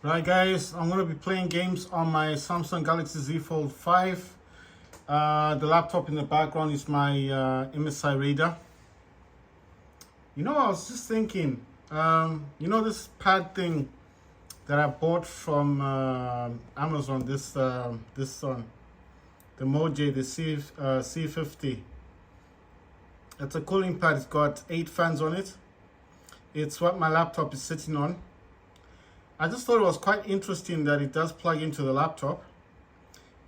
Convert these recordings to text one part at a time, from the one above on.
Right guys, I'm going to be playing games on my Samsung Galaxy Z Fold 5. The laptop in the background is my MSI Radar. I was just thinking, this pad thing that I bought from Amazon, this one, the Moje, the C50. It's a cooling pad. It's got 8 fans on it. It's what my laptop is sitting on. I just thought it was quite interesting that it does plug into the laptop,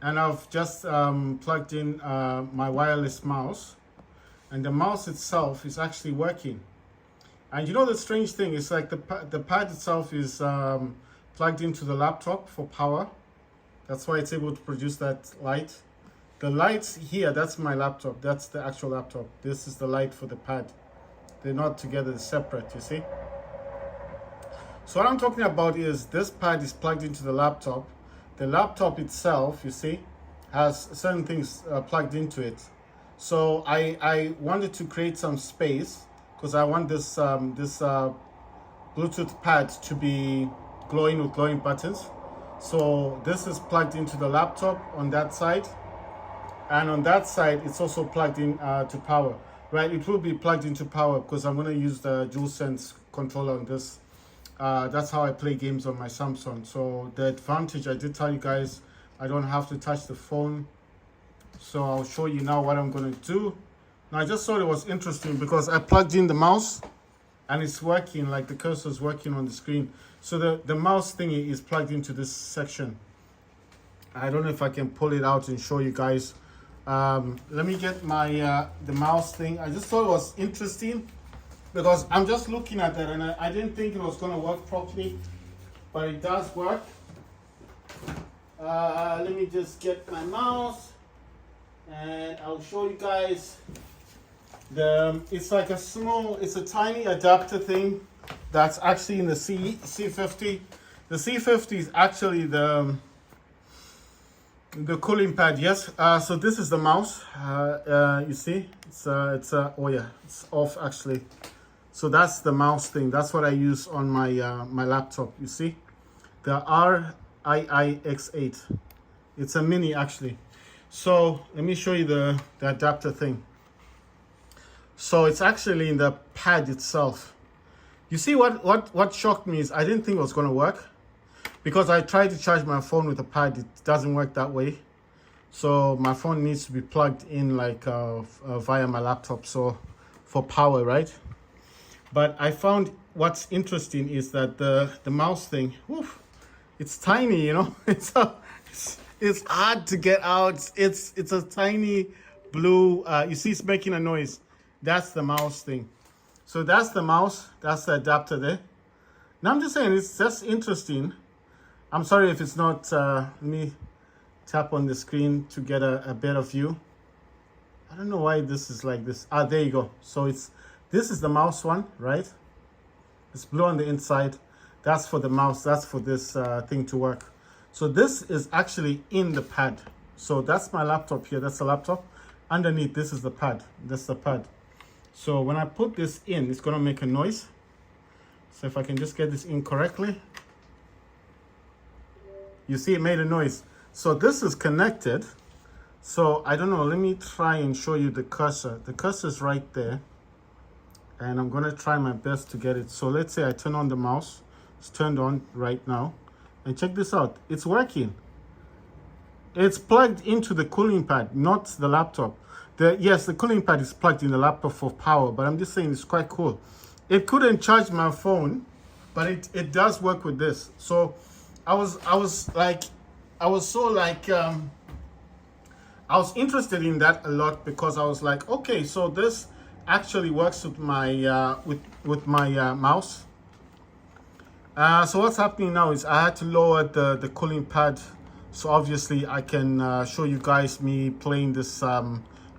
and I've just plugged in my wireless mouse, and the mouse itself is actually working. And the strange thing is, like, the pad itself is plugged into the laptop for power. That's why it's able to produce that light. The lights here, that's my laptop. That's the actual laptop. This is the light for the pad. They're not together, they're separate, you see. So what I'm talking about is this pad is plugged into the laptop. The laptop itself, you see, has certain things plugged into it. So I wanted to create some space because I want this Bluetooth pad to be glowing with glowing buttons. So this is plugged into the laptop on that side, and on that side it's also plugged in to power. Right, it will be plugged into power because I'm going to use the DualSense controller on this. That's how I play games on my Samsung. So the advantage, I did tell you guys, I don't have to touch the phone. So I'll show you now what I'm going to do. Now, I just thought it was interesting because I plugged in the mouse and it's working, like the cursor is working on the screen. So the mouse thingy is plugged into this section. I don't know if I can pull it out and show you guys. Let me get my the mouse thing. I just thought it was interesting because I'm just looking at that, and I didn't think it was going to work properly, but it does work. Let me just get my mouse and I'll show you guys. It's like it's a tiny adapter thing that's actually in the C50. The C50 is actually the cooling pad. Yes. So this is the mouse. You see, it's oh yeah, it's off actually. So that's the mouse thing. That's what I use on my my laptop. You see, the RIIX8. It's a mini actually. So let me show you the adapter thing. So it's actually in the pad itself. You see, what shocked me is I didn't think it was going to work, because I tried to charge my phone with a pad. It doesn't work that way. So my phone needs to be plugged in like via my laptop, so for power, right? But I found what's interesting is that the mouse thing, it's tiny, it's hard to get out. It's a tiny blue, you see it's making a noise. That's the mouse thing. So that's the mouse, that's the adapter there. Now I'm just saying, it's just interesting. I'm sorry if it's not, let me tap on the screen to get a better view. I don't know why this is like this. There you go. So this is the mouse one, right? It's blue on the inside. That's for the mouse. That's for this thing to work. So this is actually in the pad. So that's my laptop here. That's the laptop. Underneath, this is the pad. That's the pad. So when I put this in, it's going to make a noise. So if I can just get this in correctly. You see it made a noise. So this is connected. So I don't know. Let me try and show you the cursor. The cursor is right there. And I'm going to try my best to get it. So let's say I turn on the mouse. It's turned on right now. And check this out. It's working. It's plugged into the cooling pad, not the laptop. Yes, the cooling pad is plugged in the laptop for power, but I'm just saying it's quite cool. It couldn't charge my phone, but it does work with this. So I was interested in that a lot, because I was like, okay, so this actually works with my with my mouse. So what's happening now is I had to lower the cooling pad, so obviously I can show you guys me playing this.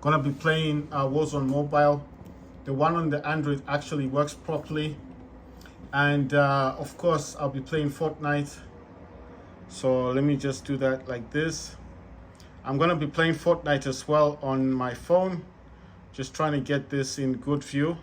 Gonna be playing Warzone Mobile. The one on the Android actually works properly, and of course I'll be playing Fortnite. So let me just do that like this. I'm gonna be playing Fortnite as well on my phone. Just trying to get this in good view.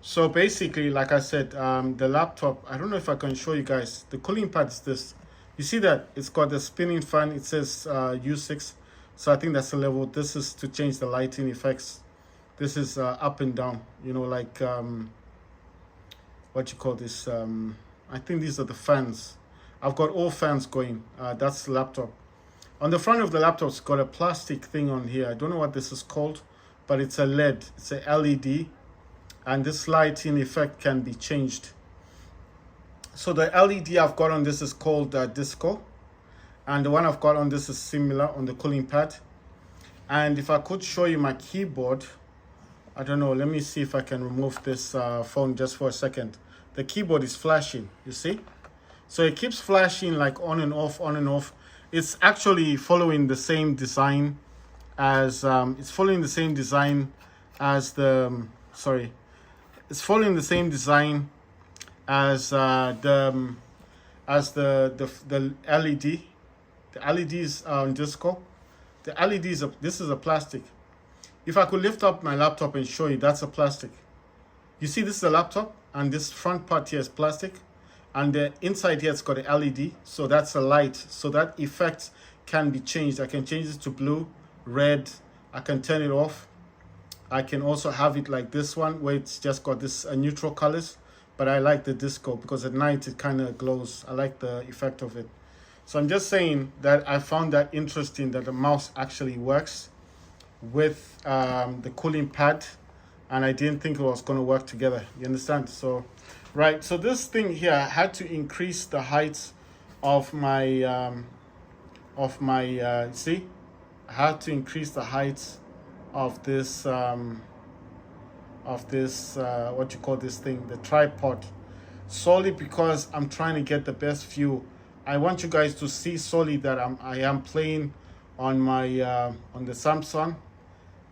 So basically, like I said, the laptop, I don't know if I can show you guys. The cooling pad is this. You see that it's got the spinning fan. It says U6. So I think that's the level. This is to change the lighting effects. This is up and down, you know, like what you call this. I think these are the fans. I've got all fans going. That's the laptop. On the front of the laptop, it's got a plastic thing on here. I don't know what this is called, but it's a LED. It's a LED. And this lighting effect can be changed. So the LED I've got on this is called disco. And the one I've got on this is similar on the cooling pad. And if I could show you my keyboard, I don't know, let me see if I can remove this phone just for a second. The keyboard is flashing, you see? So it keeps flashing like on and off, on and off. It's actually following the same design as, it's following the same design as the, it's following the same design as the LED. The LEDs are on disco. The LEDs, this is a plastic. If I could lift up my laptop and show you, that's a plastic. You see, this is a laptop, and this front part here is plastic, and the inside here it's got a LED, so that's a light. So that effect can be changed. I can change it to blue, red. I can turn it off. I can also have it like this one, where it's just got this neutral colors, but I like the disco because at night it kind of glows. I like the effect of it. So I'm just saying that I found that interesting that the mouse actually works with the cooling pad, and I didn't think it was going to work together. You understand? So, right. So this thing here, I had to increase the height of my see, I had to increase the height of this what you call this thing, the tripod, solely because I'm trying to get the best view. I want you guys to see solely that I am playing on my on the Samsung,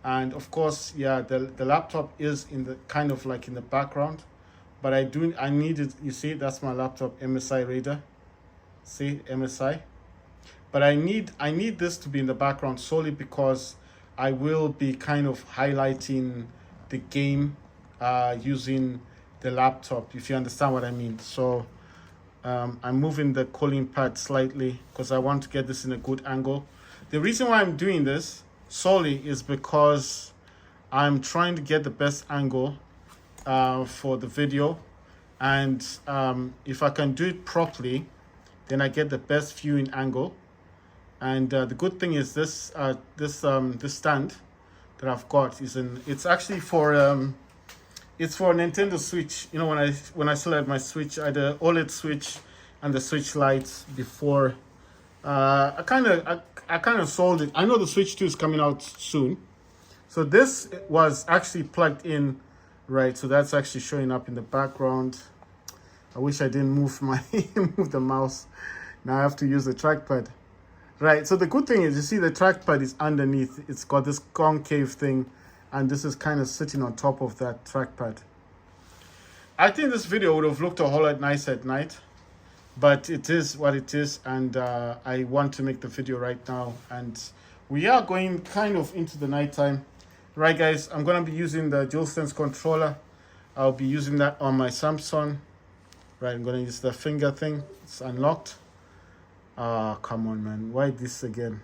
and of course, yeah, the laptop is in the kind of like in the background, but I need it. You see, that's my laptop, MSI Raider. See, MSI. But I need this to be in the background solely because I will be kind of highlighting the game using the laptop, if you understand what I mean. So I'm moving the cooling pad slightly because I want to get this in a good angle. The reason why I'm doing this solely is because I'm trying to get the best angle for the video, and if I can do it properly, then I get the best viewing angle. And the good thing is this stand that I've got it's actually for it's for Nintendo Switch. You know, when I still had my Switch, I had the OLED Switch and the Switch Lite before. I kind of sold it. I know the Switch 2 is coming out soon, so this was actually plugged in, right? So that's actually showing up in the background. I wish I didn't move move the mouse. Now I have to use the trackpad. Right, so the good thing is, you see the trackpad is underneath. It's got this concave thing, and this is kind of sitting on top of that trackpad. I think this video would have looked a whole lot nicer at night, but it is what it is, and I want to make the video right now. And we are going kind of into the nighttime. Right, guys, I'm going to be using the DualSense controller. I'll be using that on my Samsung. Right, I'm going to use the finger thing. It's unlocked. Come on, man. Why this again?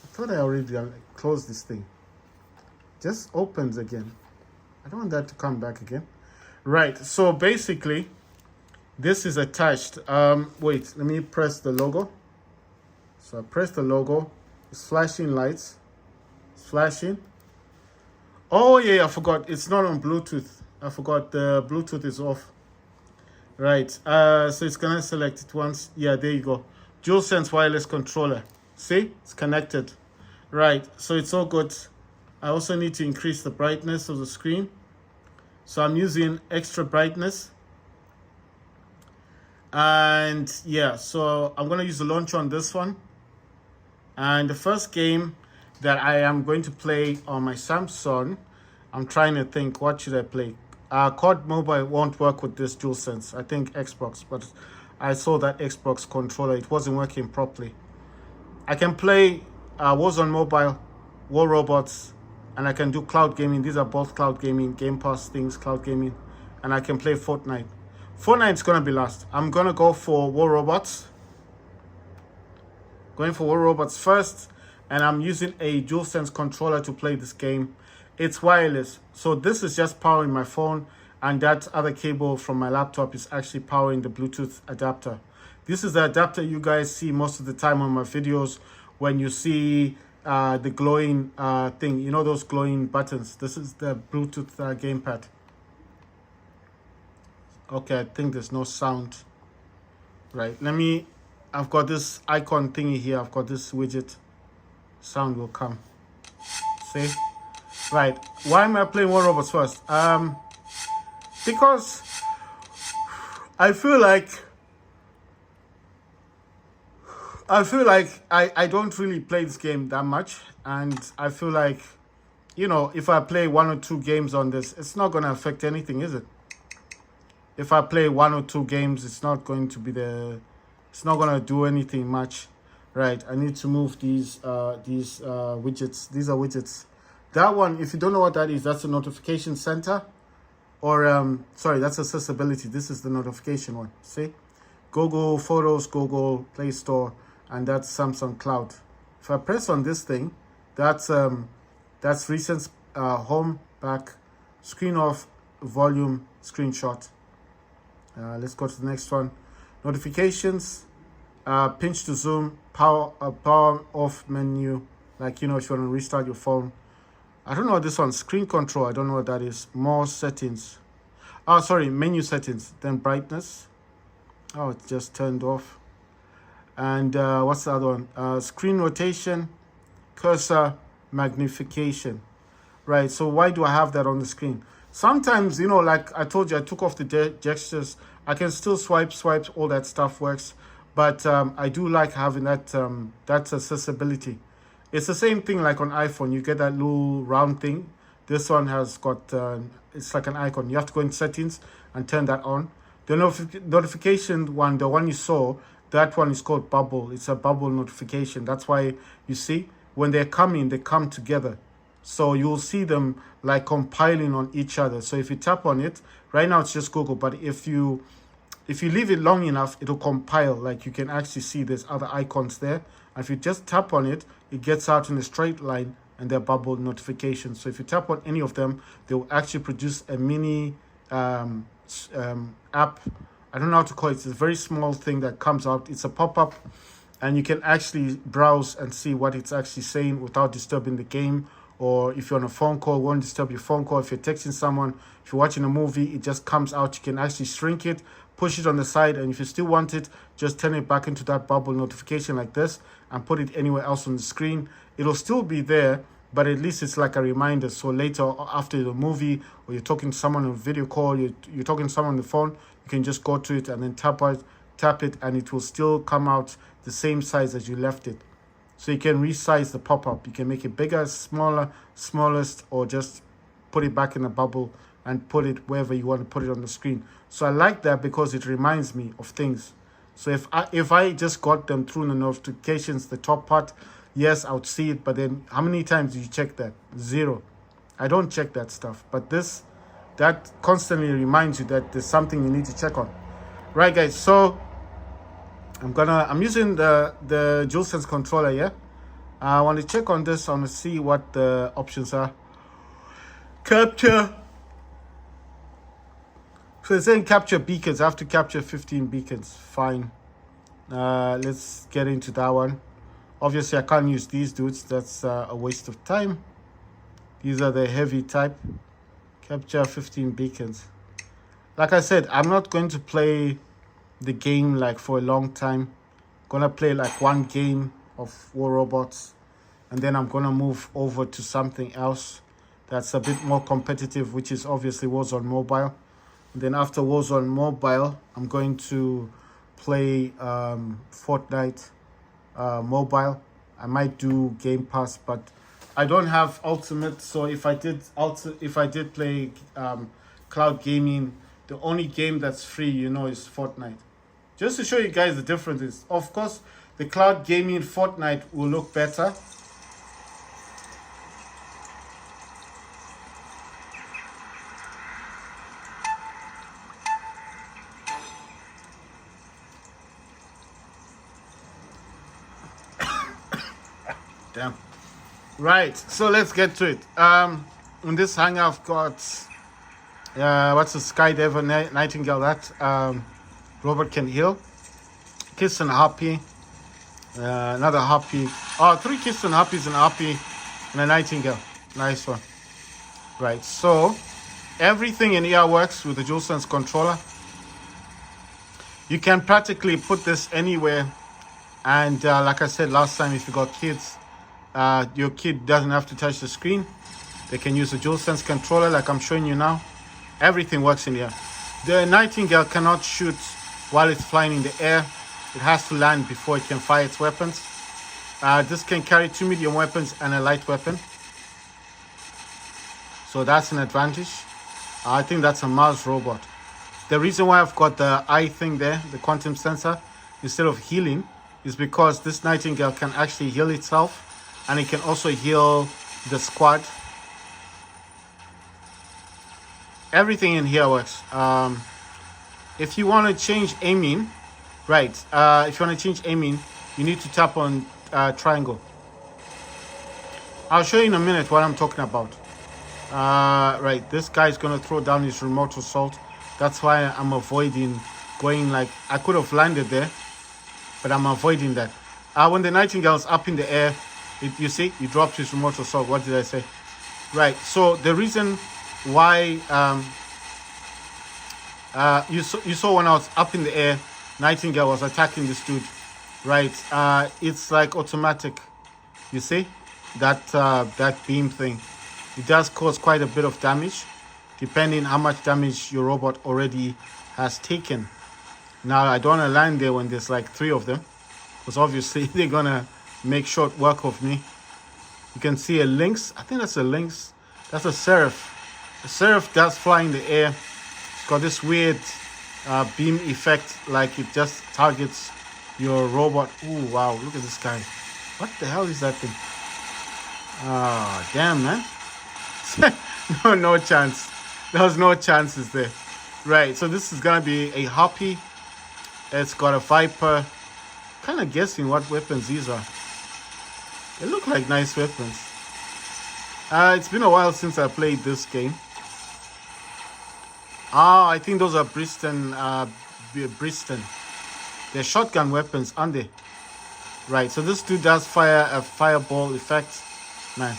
I thought I already closed this thing. Just opens again. I don't want that to come back again. Right, so basically, this is attached. Wait, let me press the logo. So I press the logo. It's flashing lights. It's flashing. Oh, yeah, I forgot. It's not on Bluetooth. I forgot the Bluetooth is off. Right, so it's going to select it once. Yeah, there you go. DualSense wireless controller. See, it's connected. Right, so it's all good. I also need to increase the brightness of the screen, so I'm using extra brightness. And yeah, so I'm going to use the launcher on this one. And the first game that I am going to play on my Samsung, I'm trying to think, what should I play? COD Mobile won't work with this DualSense. I think Xbox, but I saw that Xbox controller, it wasn't working properly. I can play Warzone Mobile, War Robots, and I can do cloud gaming. These are both cloud gaming, Game Pass things, cloud gaming. and I can play Fortnite. Fortnite's gonna be last. I'm gonna go for War Robots. Going for War Robots first, and I'm using a DualSense controller to play this game. It's wireless, so this is just powering my phone, and that other cable from my laptop is actually powering the Bluetooth adapter. This is the adapter you guys see most of the time on my videos when you see the glowing thing. You know those glowing buttons? This is the Bluetooth gamepad. Okay, I think there's no sound. Right, I've got this icon thingy here. I've got this widget. Sound will come. See? Right. Why am I playing War Robots first? Because I feel like I don't really play this game that much, and I feel like, you know, if I play 1 or 2 games on this, it's not gonna affect anything, is it? If I play 1 or 2 games, it's not going to be it's not gonna do anything much. Right, I need to move these widgets. These are widgets. That one, if you don't know what that is, that's a notification center, or sorry, that's accessibility. This is the notification one. See, Google Photos, Google Play Store, and that's Samsung Cloud. If I press on this thing, that's recent, home, back, screen off, volume, screenshot. Let's go to the next one. Notifications, pinch to zoom, power off menu, like, you know, if you want to restart your phone. I don't know what this one, screen control, I don't know what that is. More settings. Oh, sorry, menu settings. Then brightness. Oh, it just turned off. And what's the other one? Screen rotation, cursor magnification. Right, so why do I have that on the screen? Sometimes, you know, like I told you, I took off the gestures. I can still swipe, all that stuff works. But I do like having that that accessibility. It's the same thing like on iPhone. You get that little round thing. This one has got, it's like an icon. You have to go in settings and turn that on. The notification one, the one you saw, that one is called bubble. It's a bubble notification. That's why you see when they're coming, they come together. So you'll see them like compiling on each other. So if you tap on it, right now it's just Google, but if you leave it long enough, it'll compile. Like you can actually see there's other icons there. And if you just tap on it, it gets out in a straight line and they're bubble notifications. So if you tap on any of them, they will actually produce a mini app. I don't know how to call it. It's a very small thing that comes out. It's a pop-up, and you can actually browse and see what it's actually saying without disturbing the game. Or if you're on a phone call, won't disturb your phone call. If you're texting someone, if you're watching a movie, it just comes out. You can actually shrink it, push it on the side, and if you still want it, just turn it back into that bubble notification like this and put it anywhere else on the screen. It'll still be there, but at least it's like a reminder. So later, after the movie, or you're talking to someone on a video call, you're talking to someone on the phone, you can just go to it and then tap it, and it will still come out the same size as you left it. So you can resize the pop-up. You can make it bigger, smaller, smallest, or just put it back in a bubble and put it wherever you want to put it on the screen. So I like that because it reminds me of things. So if I just got them through the notifications, the top part, yes, I would see it. But then how many times do you check that? 0. I don't check that stuff. But that constantly reminds you that there's something you need to check on. Right, guys, so I'm using the DualSense controller, yeah? I want to check on this. I want to see what the options are. Capture. So it's saying capture beacons. I have to capture 15 beacons. Fine. Let's get into that one. Obviously, I can't use these dudes. That's a waste of time. These are the heavy type. Capture 15 beacons. Like I said, I'm not going to play the game like for a long time. Gonna play like one game of War Robots, and then I'm gonna move over to something else that's a bit more competitive, which is obviously Warzone Mobile. And then after Warzone Mobile, I'm going to play Fortnite Mobile. I might do Game Pass, but I don't have Ultimate. So if I did play cloud gaming, the only game that's free, you know, is Fortnite. Just to show you guys the differences. Of course, the cloud gaming Fortnite will look better. Damn. Right, so let's get to it. In this hangar, I've got what's the Skydiver Nightingale that robot can heal. Kiss and Harpy, another Harpy. Oh, 3 Kiss and Harpies, and Harpy, and a Nightingale. Nice one. Right, so everything in here works with the DualSense controller. You can practically put this anywhere, and like I said last time, if you got kids, your kid doesn't have to touch the screen. They can use the DualSense controller like I'm showing you now. Everything works in here. The Nightingale cannot shoot while it's flying in the air. It has to land before it can fire its weapons. This can carry 2 medium weapons and a light weapon. So that's an advantage. I think that's a Mars robot. The reason why I've got the eye thing there, the quantum sensor, instead of healing, is because this Nightingale can actually heal itself, and it can also heal the squad. Everything in here works. If you want to change aiming, right, if you want to change aiming, you need to tap on triangle. I'll show you in a minute what I'm talking about. Right, this guy's gonna throw down his remote assault. That's why I'm avoiding going, like, I could have landed there, but I'm avoiding that. When the Nightingale's up in the air, you see, he dropped his remote assault. What did I say? Right, so the reason why you saw when I was up in the air, Nightingale was attacking this dude, right? It's like automatic. You see that beam thing. It does cause quite a bit of damage, depending how much damage your robot already has taken. Now, I don't want to land there when there's like 3 of them, because obviously they're gonna make short work of me. You can see a Lynx. I think that's a Lynx. That's a Seraph. The Seraph does fly in the air. It's got this weird beam effect, like it just targets your robot. Ooh, wow, look at this guy. What the hell is that thing? Oh, damn, man. No chance. There was no chances there. Right, so this is gonna be a Harpy. It's got a Viper. Kind of guessing what weapons these are. They look like nice weapons. It's been a while since I played this game. I think those are Bristol. They're shotgun weapons, aren't they? Right, so this dude does fire a fireball effect. Man,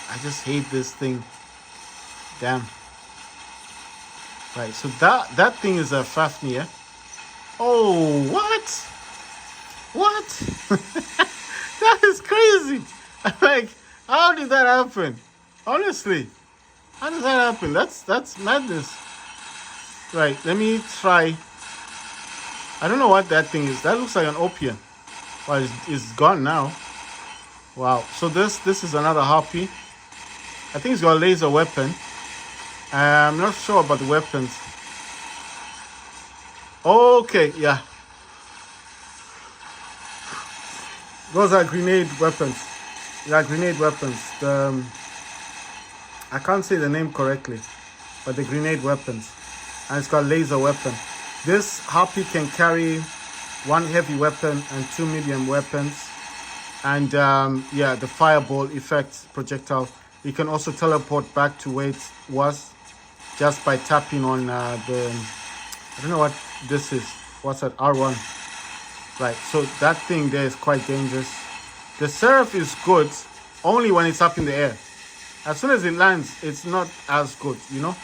I just hate this thing. Damn. Right, so that thing is a Fafnir. Oh, what? What? That is crazy. Like, how did that happen? Honestly, how did that happen? That's madness. Right, let me try. I don't know what that thing is. That looks like an opium. Well, it's gone now. Wow. So this is another Harpy. I think it's got a laser weapon. I'm not sure about the weapons. Okay, yeah. Those are grenade weapons. Yeah, grenade weapons. I can't say the name correctly, but the grenade weapons. And it's got laser weapon. This Harpy can carry 1 heavy weapon and 2 medium weapons. And yeah, the fireball effect projectile. You can also teleport back to where it was just by tapping on the, I don't know what this is. What's that? R1. Right, so that thing there is quite dangerous. The Seraph is good only when it's up in the air. As soon as it lands, it's not as good, you know.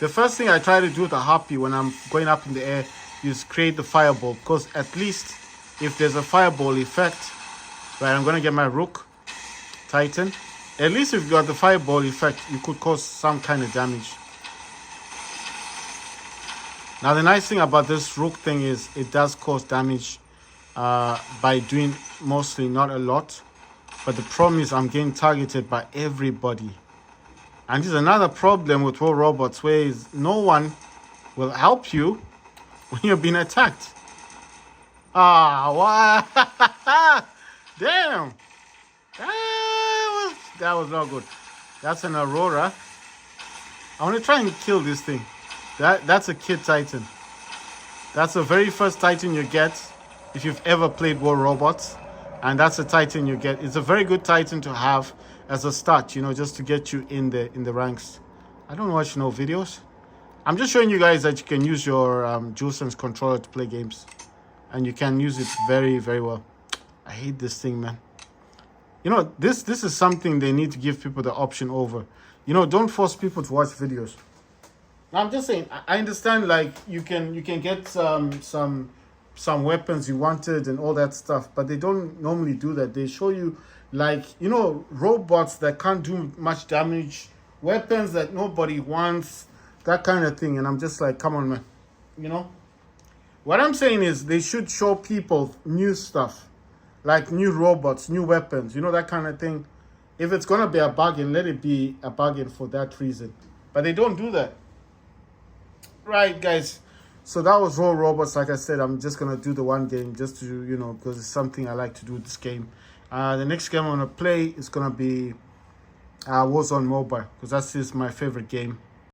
The first thing I try to do with a Harpy when I'm going up in the air is create the fireball, because at least if there's a fireball effect, right, I'm going to get my Rook Titan. At least if you got the fireball effect, you could cause some kind of damage. Now, the nice thing about this Rook thing is it does cause damage by doing mostly, not a lot. But the problem is I'm getting targeted by everybody. And this is another problem with War Robots, where no one will help you when you're being attacked. Wow. Damn. That was not good. That's an Aurora. I want to try and kill this thing. That's a Kid Titan. That's the very first Titan you get if you've ever played War Robots. and that's a Titan you get. It's a very good Titan to have as a start, you know, just to get you in the ranks. I don't watch no videos. I'm just showing you guys that you can use your DualSense controller to play games, and you can use it very, very well. I hate this thing, man. You know, this is something they need to give people the option over. You know, don't force people to watch videos. Now, I'm just saying, I understand, like, you can get some weapons you wanted and all that stuff, but they don't normally do that. They show you, like, you know, robots that can't do much damage, weapons that nobody wants, that kind of thing. And I'm just like, come on, man. You know, what I'm saying is they should show people new stuff, like new robots, new weapons, you know, that kind of thing. If it's gonna be a bargain, let it be a bargain for that reason. But they don't do that. Right, guys. So that was Raw Robots. Like I said, I'm just gonna do the one game just to, you know, because it's something I like to do with this game. The next game I'm gonna play is gonna be Warzone Mobile, because that's my favorite game.